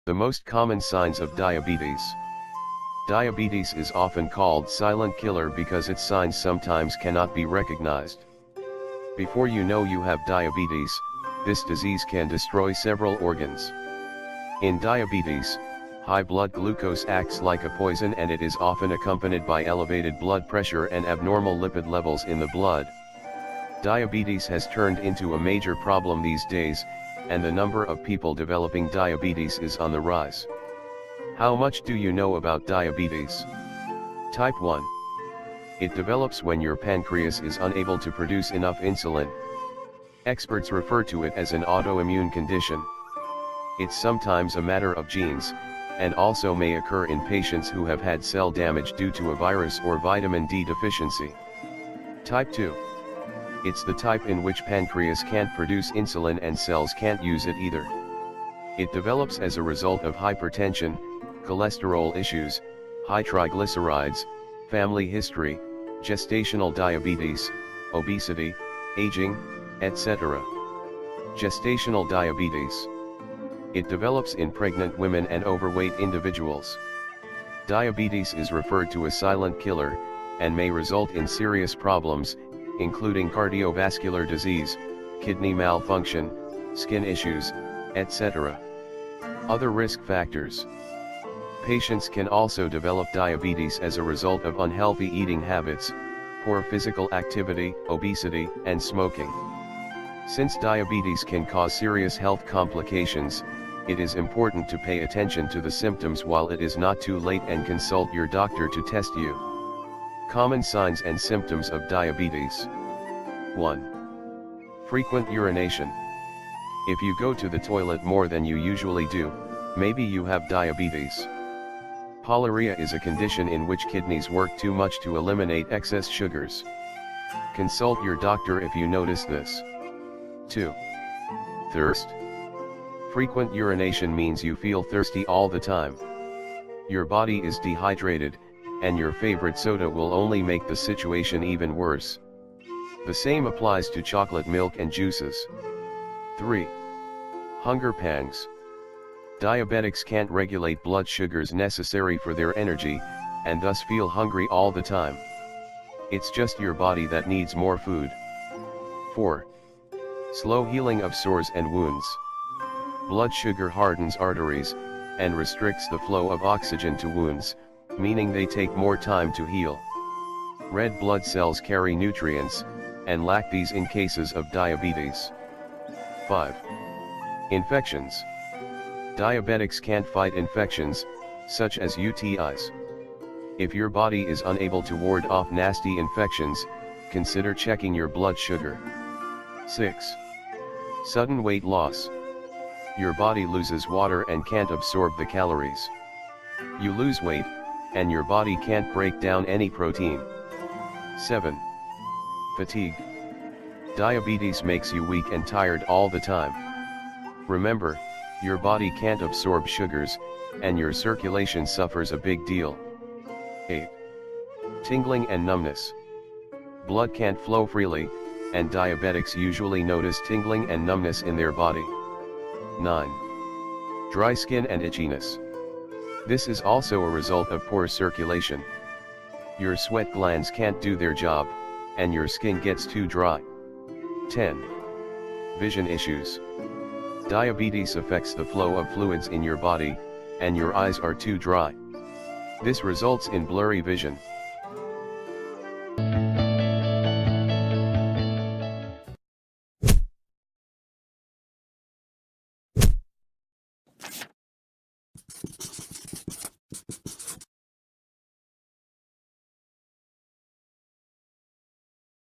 The most common signs of diabetes. Diabetes is often called silent killer because its signs sometimes cannot be recognized. Before you know you have diabetes, this disease can destroy several organs. In diabetes, high blood glucose acts like a poison, and it is often accompanied by elevated blood pressure and abnormal lipid levels in the blood. Diabetes has turned into a major problem these days, and the number of people developing diabetes is on the rise. How much do you know about diabetes? Type 1. It develops when your pancreas is unable to produce enough insulin. Experts refer to it as an autoimmune condition. It's sometimes a matter of genes, and also may occur in patients who have had cell damage due to a virus or vitamin D deficiency. Type 2. It's the type in which pancreas can't produce insulin and cells can't use it either. It develops as a result of hypertension, cholesterol issues, high triglycerides, family history, gestational diabetes, obesity, aging, etc. Gestational diabetes. It develops in pregnant women and overweight individuals. Diabetes is referred to as silent killer, and may result in serious problems, including cardiovascular disease, kidney malfunction, skin issues, etc. Other risk factors. Patients can also develop diabetes as a result of unhealthy eating habits, poor physical activity, obesity, and smoking. Since diabetes can cause serious health complications, it is important to pay attention to the symptoms while it is not too late and consult your doctor to test you. Common signs and symptoms of diabetes. 1. Frequent urination. If you go to the toilet more than you usually do, maybe you have diabetes. Polyuria is a condition in which kidneys work too much to eliminate excess sugars. Consult your doctor if you notice this. 2. Thirst. Frequent urination means you feel thirsty all the time. Your body is dehydrated, and your favorite soda will only make the situation even worse. The same applies to chocolate milk and juices. 3. Hunger pangs. Diabetics can't regulate blood sugars necessary for their energy, and thus feel hungry all the time. It's just your body that needs more food. 4. Slow healing of sores and wounds. Blood sugar hardens arteries, and restricts the flow of oxygen to wounds, meaning they take more time to heal. Red blood cells carry nutrients, and lack these in cases of diabetes. 5. Infections. Diabetics can't fight infections, such as UTIs. If your body is unable to ward off nasty infections, consider checking your blood sugar. 6. Sudden weight loss. Your body loses water and can't absorb the calories. You lose weight, and your body can't break down any protein. 7. Fatigue. Diabetes makes you weak and tired all the time. Remember, your body can't absorb sugars, and your circulation suffers a big deal. 8. Tingling and numbness. Blood can't flow freely, and diabetics usually notice tingling and numbness in their body. 9. Dry skin and itchiness. This is also a result of poor circulation. Your sweat glands can't do their job, and your skin gets too dry. 10. Vision issues. Diabetes affects the flow of fluids in your body, and your eyes are too dry. This results in blurry vision.